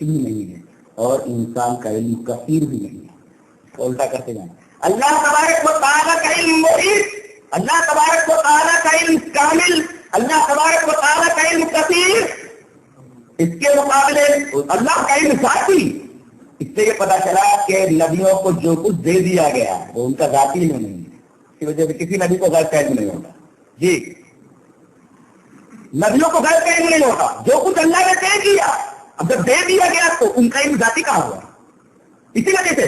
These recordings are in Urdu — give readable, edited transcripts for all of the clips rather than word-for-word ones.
بھی نہیں ہے اور انسان کا علم کثیر بھی نہیں ہے. الٹا کرتے جائیں. اللہ تبارک و تعالیٰ کا علم محیط, اللہ تبارک و تعالیٰ کا علم کامل, اللہ تبارک و تعالیٰ کا علم کثیر. اس کے مقابلے اللہ کا علم ذاتی. اس سے یہ پتا چلا کہ نبیوں کو جو کچھ دے دیا گیا وہ ان کا ذاتی علم نہیں ہے. اس کی وجہ سے کسی نبی کو غیر کا علم نہیں ہوتا. جی, نبیوں کو غیر کا علم نہیں ہوتا. جو کچھ اللہ نے دے دیا, اب جب دے دیا گیا تو ان کا علم ذاتی کہاں ہوا؟ اسی وجہ سے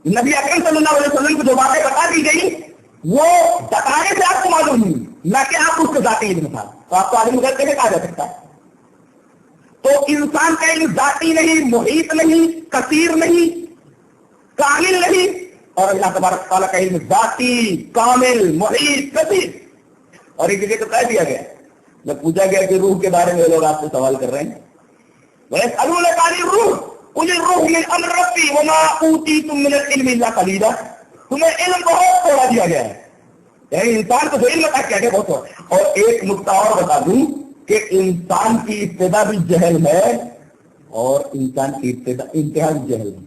نبی اکرم صلی اللہ علیہ وسلم کو جو باتیں بتا دی گئی وہ بتانے سے آپ کو معلوم نہیں, نہ کہ آپ اس کو ذاتی علم تھا. تو آپ کو عالم غیب کیسے کہا جا سکتا ہے؟ تو انسان کا علم ذاتی نہیں, محیط نہیں, کثیر نہیں, کامل نہیں, اور اللہ تبارک تعالیٰ کا علم ذاتی, کامل, محیط, کثیر. اور ایک جگہ تو کہہ دیا گیا, جب پوچھا گیا کہ روح کے بارے میں لوگ آپ سے سوال کر رہے ہیں, وَيَسْأَلُونَكَ عَنِ الرُّوحِ قُلِ الرُّوحُ مِنْ أَمْرِ رَبِّي وَمَا أُوتِيتُم مِّنَ الْعِلْمِ إِلَّا قَلِيلًا. تمہیں علم بہت تھوڑا دیا گیا ہے, یعنی انسان کو جو علم عطا کیا گیا بہت تھوڑا. اور ایک نقطہ اور بتا دوں کہ انسان کی ابتدا بھی جہل ہے اور انسان کی انتہا بھی جہل ہے.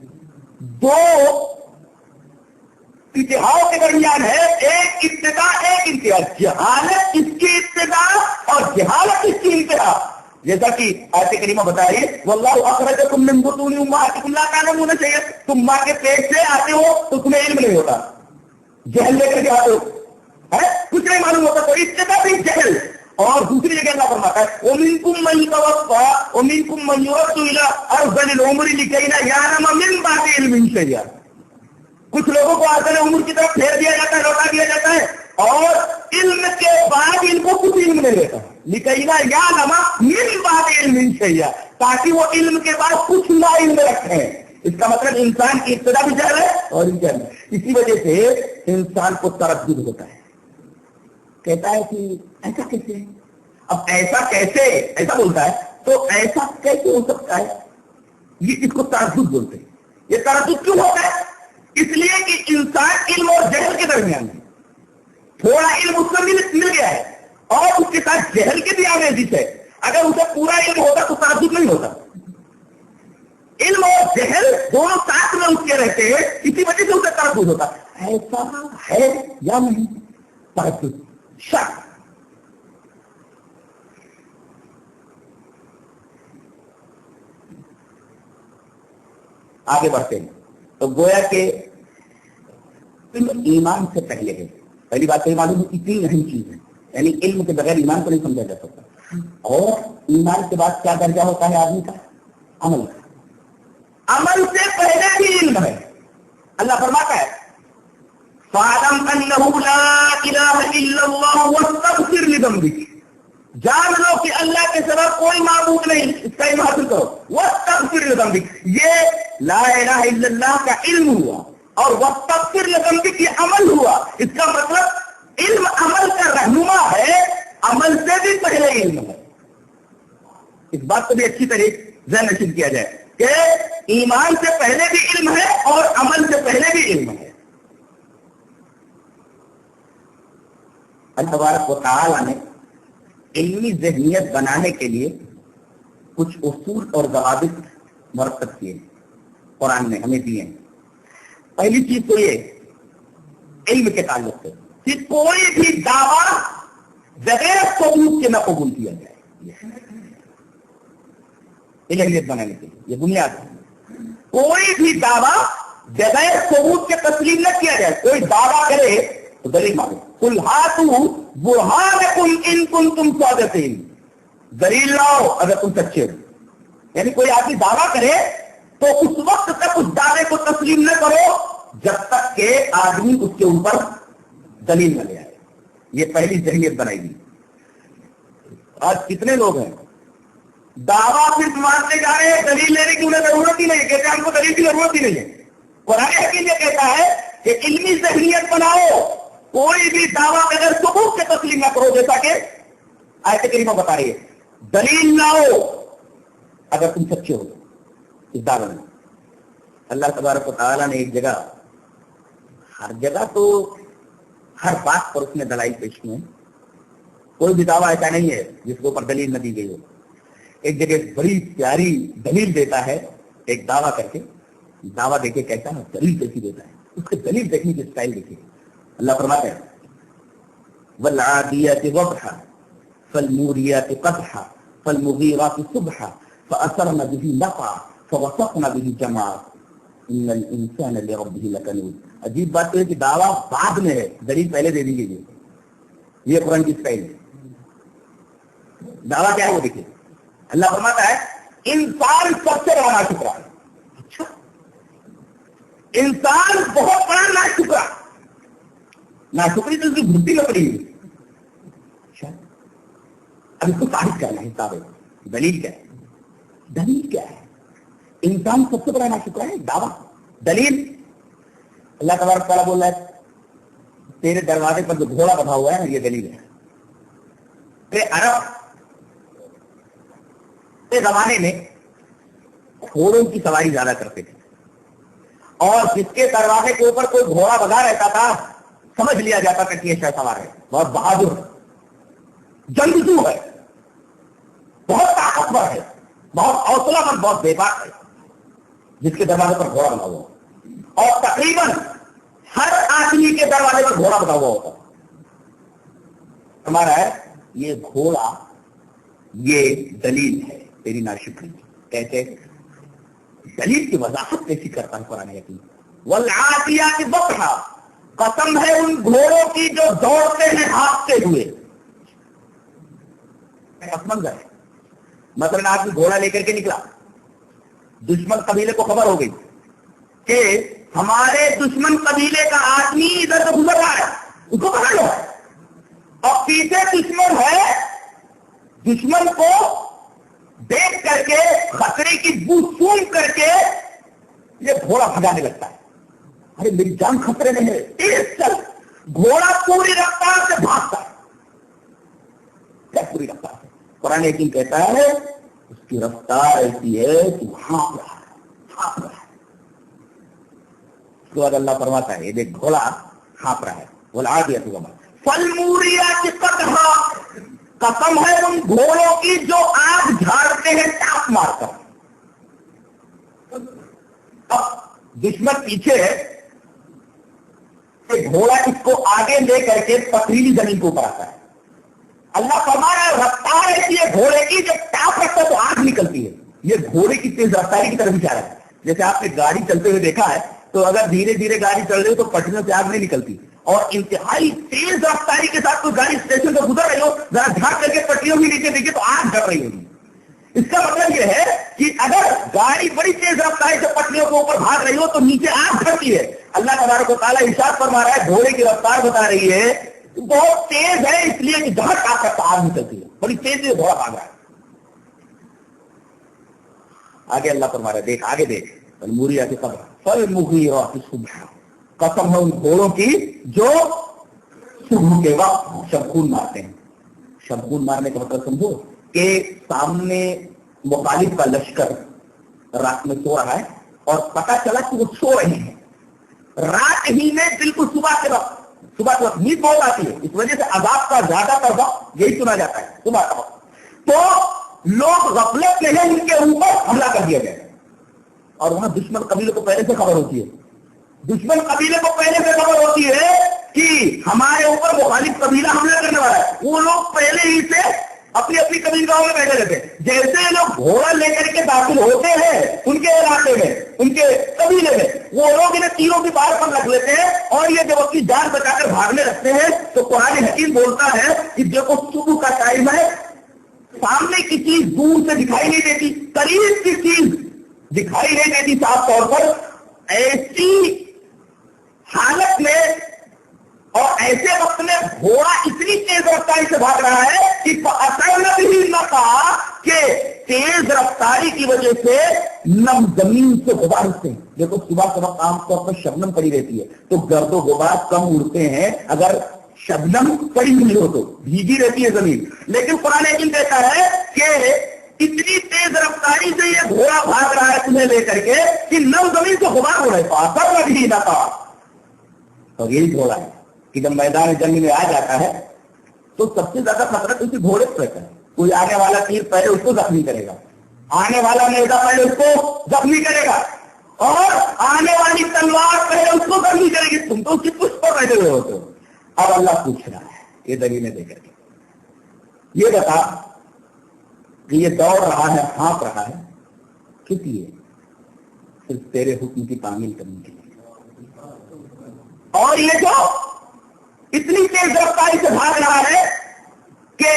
دو انتہاؤں کے درمیان ہے, ایک ابتدا ایک انتہا. جہالت اس کی ابتدا اور جہالت اس کی انتہا. جیسا کہ آیت کریمہ بتا رہی ہے, واللہ اخرجکم من بطون امہاتکم لا تعلمون شیئا. تم ماں کے پیٹ سے آتے ہو تو تمہیں علم نہیں ہوتا, جہل لے کر کے آتے ہو, کچھ نہیں معلوم ہوتا. تو ابتدا بھی جہل. اور دوسری جگہ اللہ فرماتا ہے وَمِنْكُمْ مَنْ يُتَوَفَّى وَمِنْكُمْ مَنْ يُرَدُّ إِلَىٰ أَرْذَلِ الْعُمُرِ لِكَيْ لَا يَعْلَمَ مِنْ بَعْدِ عِلْمٍ شَيْئًا. کچھ لوگوں کو ارذل عمر کی طرف پھیر دیا جاتا ہے, لوٹا دیا جاتا ہے, اور علم کے بعد ان کو کچھ علم نہیں رہتا. لِكَيْ لَا يَعْلَمَ مِنْ بَعْدِ عِلْمٍ شَيْئًا, تاکہ وہ علم کے بعد کچھ نہ علم رکھیں. اس کا مطلب انسان کی ابتدا بھی جہل ہے اور جہل ہے. اسی وجہ سے انسان کو تردد ہوتا ہے, کہتا ہے کہ ایسا کیسے ہے. اب ایسا کیسے, ایسا بولتا ہے تو ایسا کیسے ہو سکتا ہے, یہ اس کو تردد بولتے ہیں. یہ تردد کیوں ہوتا ہے؟ اس لیے کہ انسان علم اور جہل کے درمیان ہے. تھوڑا علم اس کو مل گیا ہے اور اس کے ساتھ جہل کے بھی آمیزش ہے. اگر اسے پورا علم ہوتا تو تردد نہیں ہوتا. علم اور جہل دونوں ساتھ میں اس کے رہتے ہیں, اسی وجہ سے اسے تردد ہوتا. ایسا ہے یا نہیں, تردد, شک. آگے بڑھتے ہیں تو گویا کہ ایمان سے پہلے ہے. پہلی بات تو یہ معلوم ہے اتنی اہم چیز ہے, یعنی علم کے بغیر ایمان کو نہیں سمجھا جا سکتا. اور ایمان کے بعد کیا درجہ ہوتا ہے آدمی کا؟ عمل. عمل سے پہلے بھی علم ہے. اللہ فرماتا ہے فَاعْلَمْ أَنَّهُ لَا إِلَٰهَ إِلَّا اللَّهُ وَاسْتَغْفِرْ لِذَنبِكَ. جان لو کہ اللہ کے سوا کوئی معبود نہیں, اس کا علم حاصل کرو. وَاسْتَغْفِرْ لِذَنبِكَ, یہ لا الہ الا اللہ کا علم ہوا, اور وَاسْتَغْفِرْ لِذَنبِكَ یہ عمل ہوا. اس کا مطلب علم عمل کا رہنما ہے, عمل سے بھی پہلے علم ہے. اس بات کو بھی اچھی طرح ذہن نشین کیا جائے کہ ایمان سے پہلے بھی علم ہے اور عمل سے پہلے بھی علم ہے. اللہ تبارک و تعالی نے علمی ذہنیت بنانے کے لیے کچھ اصول اور ضوابط مرتب کیے ہیں, قرآن نے ہمیں دیے ہیں. پہلی چیز تو یہ علم کے تعلق سے کہ کوئی بھی دعویٰ بغیر ثبوت کے نہ قبول کیا جائے. علمیت بنانے کے لیے یہ بنیاد ہے. کوئی بھی دعویٰ بغیر ثبوت کے تسلیم نہ کیا جائے. کوئی دعویٰ کرے تو دلیل مانگو. قُلْ هَاتُوا بُرْهَانَكُمْ إِن كُنتُمْ صَادِقِينَ, دلیل لاؤ اگر تم سچے ہو. یعنی کوئی آدمی دعویٰ کرے تو اس وقت تک اس دعوے کو تسلیم نہ کرو جب تک کہ آدمی اس کے اوپر دلیل نہ لے آئے. یہ پہلی ذہنیت بنائی گئی. آج کتنے لوگ ہیں دعویٰ صرف مانتے جا رہے ہیں, دلیل لینے کی انہیں ضرورت ہی نہیں, کہتے ہیں ہم کو دلیل کی ضرورت ہی نہیں ہے. قرآن حکیم یہ کہتا ہے کہ علمی ذہنیت بناؤ, کوئی بھی دعویٰ اگر ثبوت سے تسلیم نہ کرو, جیسا کہ آیت کریمہ بتا رہی ہے, دلیل لاؤ اگر تم سچے ہو اس دعوے میں. اللہ تبارک و تعالیٰ نے ایک جگہ, ہر جگہ تو ہر بات پر اس نے دلائل پیش کی ہیں, کوئی بھی دعویٰ ایسا نہیں ہے جس کے اوپر دلیل نہ دی گئی ہو. ایک جگہ بڑی پیاری دلیل دیتا ہے ایک دعویٰ کر کے. دعویٰ دیکھے کیسا ہے, دلیل کیسی دیتا ہے, اس کے دلیل دیکھنے کی اسٹائل دیکھیے. اللہ فرماتا ہے والعادیات ضبحا فالموریات قدحا فالمغیرات صبحا فأثرن به نقعا فوسطن به جمعا ان الانسان لربه لکنود. عجیب بات تو ہے کہ دعویٰ بعد میں ہے, دلیل پہلے دے دی گئی. یہ قرآن کی اسٹائل ہے. دعویٰ کیا ہے وہ دیکھیے. اللہ فرماتا ہے انسان سب سے بڑا ناشکرا ہے. اچھا, انسان بہت بڑا ناشکرا. ناشکری تو اس کی بھٹی میں پڑی ہوئی. اچھا, اب اس کو تعریف کرنا ہے حساب ہے. دلیل کیا ہے؟ دلیل کیا ہے؟ انسان سب سے بڑا ناشکرا ہے. دعویٰ دلیل اللہ تبارک تعالیٰ بول رہا ہے تیرے دروازے پر جو گھوڑا بندھا ہوا ہے نا, یہ دلیل ہے. عرب کے زمانے میں گھوڑوں کی سواری زیادہ کرتے تھے, اور جس کے دروازے کے اوپر کوئی گھوڑا بندھا رہتا تھا سمجھ لیا جاتا تھا کہ یہ شہ سوار ہے, بہت بہادر, جنگجو ہے, بہت طاقتور ہے, بہت حوصلہ مند, بہت بے باک ہے, جس کے دروازے پر گھوڑا بندھا ہوا. اور تقریباً ہر آدمی کے دروازے پر گھوڑا بندھا ہوا ہوتا. ہمارا ہے یہ گھوڑا یہ دلیل ہے تیری ناشکری. کیسے دلیل کی وضاحت کیسی کرتا ہے قرآن حکیم. والعادیات ضبحا, قسم ہے ان گھوڑوں کی جو دوڑتے ہیں ہانپتے ہوئے. منظر ہے مثلا آدمی گھوڑا لے کر کے نکلا, دشمن قبیلے کو خبر ہو گئی کہ ہمارے دشمن قبیلے کا آدمی ادھر سے گزر رہا ہے, اس کو پکڑ لو. اور پیچھے دشمن ہے, دشمن کو دیکھ کر کے خطرے کی بو سون کر کے یہ گھوڑا بھگانے لگتا ہے. ارے میری جان خطرے میں ہے, تیز چل. گھوڑا پوری رفتار سے بھاگتا ہے. کیا پوری رفتار سے؟ قرآن حکیم کہتا ہے اس کی رفتار ایسی ہے کہ ہانپ رہا ہے, ہانپ رہا ہے. اس کے بعد اللہ فرماتا ہے یہ دیکھ گھوڑا ہانپ رہا ہے. والعادیات ضبحا فالموریات قدحا, قسم ہے ان گھوڑوں کی جو آگ جھاڑتے ہیں ٹاپ مار کر. اب دشمن پیچھے ہے, گھوڑا اس کو آگے لے کر کے پتھریلی زمین کو اوپر آتا ہے. اللہ فرما رہا ہے رفتار ایسی ہے گھوڑے کی جب ٹاپ رکھتا ہے تو آگ نکلتی ہے. یہ گھوڑے کی تیز رفتاری کی طرف اشارہ ہے. جیسے آپ نے گاڑی چلتے ہوئے دیکھا ہے تو اگر دھیرے دھیرے گاڑی چل رہی ہو تو پٹریوں سے آگ نہیں نکلتی, اور انتہائی تیز رفتاری کے ساتھ کوئی گاڑی اسٹیشن سے گزر رہی ہو, ذرا جھانک کر کے پٹریوں بھی نیچے دیکھیے تو آگ جل رہی ہوگی. اس کا مطلب یہ ہے کہ اگر گاڑی بڑی تیز رفتاری سے پٹریوں کے اوپر بھاگ رہی ہو تو نیچے آگ جھلتی ہے. اللہ تبارک و تعالیٰ ارشاد فرما رہا ہے گھوڑے کی رفتار بتا رہی ہے بہت تیز ہے, اس لیے کہ جہاں آگ کرتا آگ نکلتی ہے, بڑی تیز سے گھوڑا بھاگ رہا ہے. آگے اللہ فرما رہا ہے دیکھ, آگے دیکھ. الموریات قدحا فالمغیرات صبحا, قسم ہے ان گھوڑوں کی جو صبح کے وقت شبخون مارتے ہیں. شبخون مارنے کا مطلب سمجھو کہ سامنے مخالف کا لشکر رات میں سو رہا ہے اور پتا چلا کہ وہ سو رہے ہیں رات ہی میں, بالکل صبح کے وقت نیند بہت آتی ہے, اس وجہ سے عذاب کا زیادہ تر وقت یہی سنا جاتا ہے صبح کا وقت. تو لوگ غفلت میں ہیں, ان کے اوپر حملہ کر دیا گیا. اور وہاں دشمن قبیلے کو پہلے سے خبر ہوتی ہے, دشمن قبیلے کو پہلے سے خبر ہوتی ہے کہ ہمارے اوپر مخالف قبیلہ حملہ کرنے والا ہے. وہ لوگ پہلے ہی سے اپنی اپنی قبیلوں میں بیٹھے رہتے. جیسے لوگ گھوڑا لے کر کے داخل ہوتے ہیں ان کے علاقے میں, ان کے قبیلے میں, وہ لوگ انہیں تیروں کی بار پر رکھ لیتے ہیں اور یہ جب اپنی جان بچا کر بھاگنے رکھتے ہیں تو قرآن حکیم بولتا ہے کہ دیکھو صبح کا ٹائم ہے, سامنے کی چیز دور سے دکھائی نہیں دیتی, قریب کی چیز دکھائی نہیں دیتی صاف طور پر. ایسی حالت میں اور ایسے وقت میں گھوڑا اتنی تیز رفتاری سے بھاگ رہا ہے کہ اچانک ہی نہ کہا کہ تیز رفتاری کی وجہ سے نم زمین سے غبار اٹھتے ہیں. دیکھو صبح کے وقت عام طور پر شبنم پڑی رہتی ہے تو گرد و غبار کم اڑتے ہیں اگر شبنم پڑی ہوئی ہو تو بھیگی رہتی ہے زمین. لیکن قرآن حکیم کہتا ہے کہ اتنی تیز رفتاری سے یہ گھوڑا بھاگ رہا ہے تمہیں لے کر کے کہ نم زمین سے غبار ہو رہا ہے. اثر بھی نہ کہا. اور یہی گھوڑا ہے کہ جب میدان جنگ میں آ جاتا ہے تو سب سے زیادہ خطرہ کسی گھوڑے کو رہتا ہے. کوئی آنے والا تیر پہلے اس کو زخمی کرے گا, آنے والا نیزہ پہلے اس کو زخمی کرے گا, اور آنے والی تلوار پہلے اس کو زخمی کرے گی. تم تو اس کی پشت پر بیٹھے ہوئے ہوتے ہو. اب اللہ پوچھ رہا ہے یہ دلیلیں دے کر کے, یہ بتا کہ یہ دوڑ رہا ہے, ہانپ رہا ہے, کس لیے؟ صرف تیرے حکم کی تعمیل کرنے کے لیے. اور یہ جو اتنی تیز رفتاری سے بھاگ رہا ہے کہ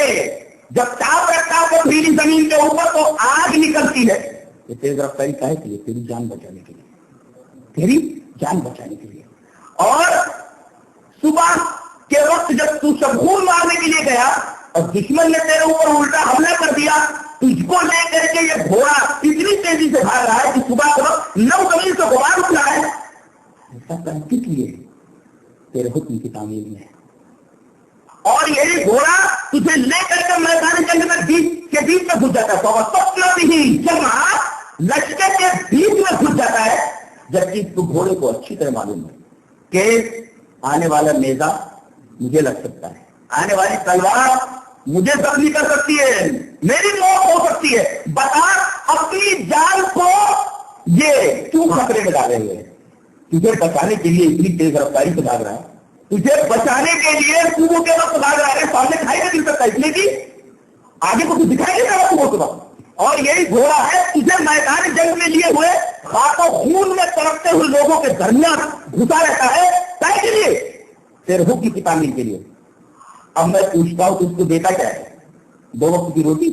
جب چاپ رکھتا ہے تو بھیلی زمین کے اوپر تو آگ نکلتی ہے. یہ تیز رفتاری کہے کہ یہ تیری جان بچانے کے لیے, تیری جان بچانے کے لیے. اور صبح کے وقت جب تو شبخون مارنے کے لیے گیا اور دشمن نے تیرے اوپر الٹا حملہ کر دیا, تجھ کو لے کر کے یہ گھوڑا اتنی تیزی سے بھاگ رہا ہے کہ صبح کے وقت 9 زمین سے غبار اٹھ رہا ہے. ایسا کر کس لیے؟ تیرے حکم کی تعمیل میں. اور یہی گھوڑا تجھے لے کر کے میدان جنگ میں بیچ میں گھس جاتا ہے, تو سپنا بھی جمع لشکر کے بیچ میں گھس جاتا ہے, جبکہ تو گھوڑے کو اچھی طرح معلوم ہے کہ آنے والا نیزہ مجھے لگ سکتا ہے, آنے والی تلوار مجھے زخمی کر سکتی ہے, میری موت ہو سکتی ہے. بتا اپنی جان کو یہ کیوں خطرے میں ڈالے ہوئے ہیں؟ تجھے بچانے کے لیے اتنی تیز رفتاری سے بھاگ رہا ہے, تجھے بچانے کے لیے صبح کے وقت بھاگ رہا ہے, سامنے کھائی نہیں مل سکتا اس لیے کہ آگے کو کچھ دکھائی نہیں رہا صبح کے وقت. اور یہی گھوڑا ہے تجھے میدان جنگ میں لیے ہوئے خاک و خون میں تڑپتے ہوئے لوگوں کے درمیان گھسا رہتا ہے, کہے کے لیے تیرے حکم کی تعمیل کے لیے. اب میں پوچھتا ہوں تو اس کو دیتا کیا ہے؟ 2 وقت کی روٹی,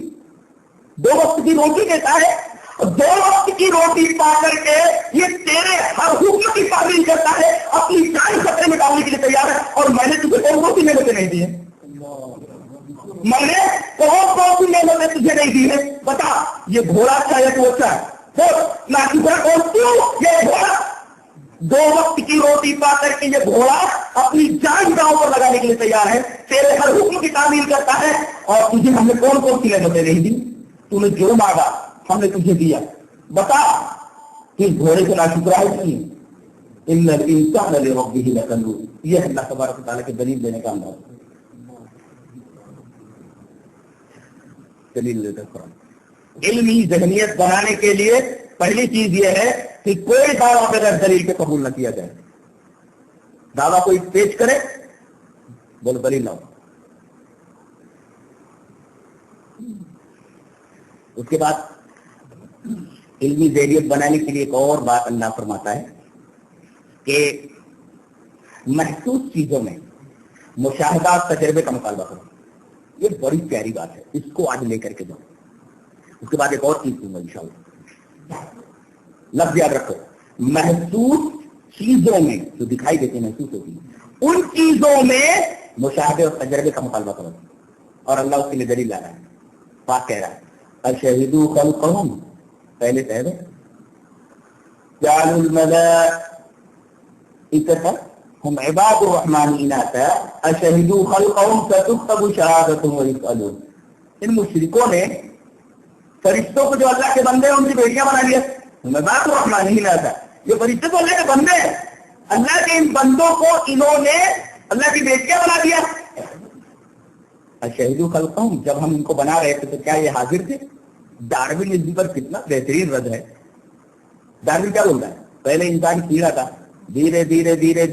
2 وقت کی روٹی دیتا ہے. 2 وقت کی روٹی پا کر کے یہ تیرے ہر حکم کی تعمیل کرتا ہے, اپنی جان خطرے میں ڈالنے کے لیے تیار ہے. اور میں نے تجھے کون سی نعمتیں نہیں دی ہیں؟ میں نے کون سی نعمتیں تجھے نہیں دی ہے؟ بتا. یہ گھوڑا اچھا ہے تو اچھا ہے, یہ گھوڑا 2 وقت کی روٹی پا کر کے یہ گھوڑا اپنی جان داؤں پر لگانے کے لیے تیار ہے, تیرے ہر حکم کی تعمیل کرتا ہے. اور تجھے ہم نے کون سی نعمتیں نہیں دی؟ تو نے جو مانگا ہم نے تجھے دیا. بتا کہ گھوڑے سے ناشکرا ہے نہیں. ان الانسان لربه لکنود, یہ اللہ تبارک و تعالیٰ کے دلیل دینے کا انداز. دلیل دیتا قرآن. علمی ذہنیت بنانے کے لیے پہلی چیز یہ ہے کہ کوئی دعویٰ بغیر دلیل کے قبول نہ کیا جائے. دعویٰ کوئی پیش کرے, بولو دلیل لاؤ. اس کے بعد علمی ذہنیت بنانے کے لیے ایک اور بات اللہ فرماتا ہے کہ محسوس چیزوں میں مشاہدات تجربے کا مطالبہ کرو. یہ بڑی پیاری بات ہے, اس کو آج لے کر کے جاؤ. اس کے بعد ایک اور چیز دوں گا انشاءاللہ. لفظ یاد رکھو, محسوس چیزوں میں جو دکھائی دیتی محسوس ہوتی ہیں ان چیزوں میں مشاہدے اور تجربے کا مطالبہ کرو. اور اللہ اس کے لیے دلیل لا رہا ہے, بات کہہ رہا ہے اشہدوا خلقہم, پہلے کہہ دے جعلوا الملائکۃ ہم عباد الرحمن اناثا اشہدوا خلقہم ستکتب شہادتہم ویسألون. ان مشرکوں نے فرشتوں کو جو اللہ کے بندے ہیں ان کی بیٹیاں بنا لیا. ہم عباد الرحمن اناثا, یہ فرشتے تو اللہ کے بندے ہیں, اللہ کے ان بندوں کو انہوں نے اللہ کی بیٹیاں بنا دیا. اشہدوا خلقہم, جب ہم ان کو بنا رہے تھے تو کیا یہ حاضر تھے؟ ڈارون پر کتنا بہترین رد ہے. ڈارون کیا بولتا ہے؟ پہلے انسان کیڑا تھا, دھیرے دھیرے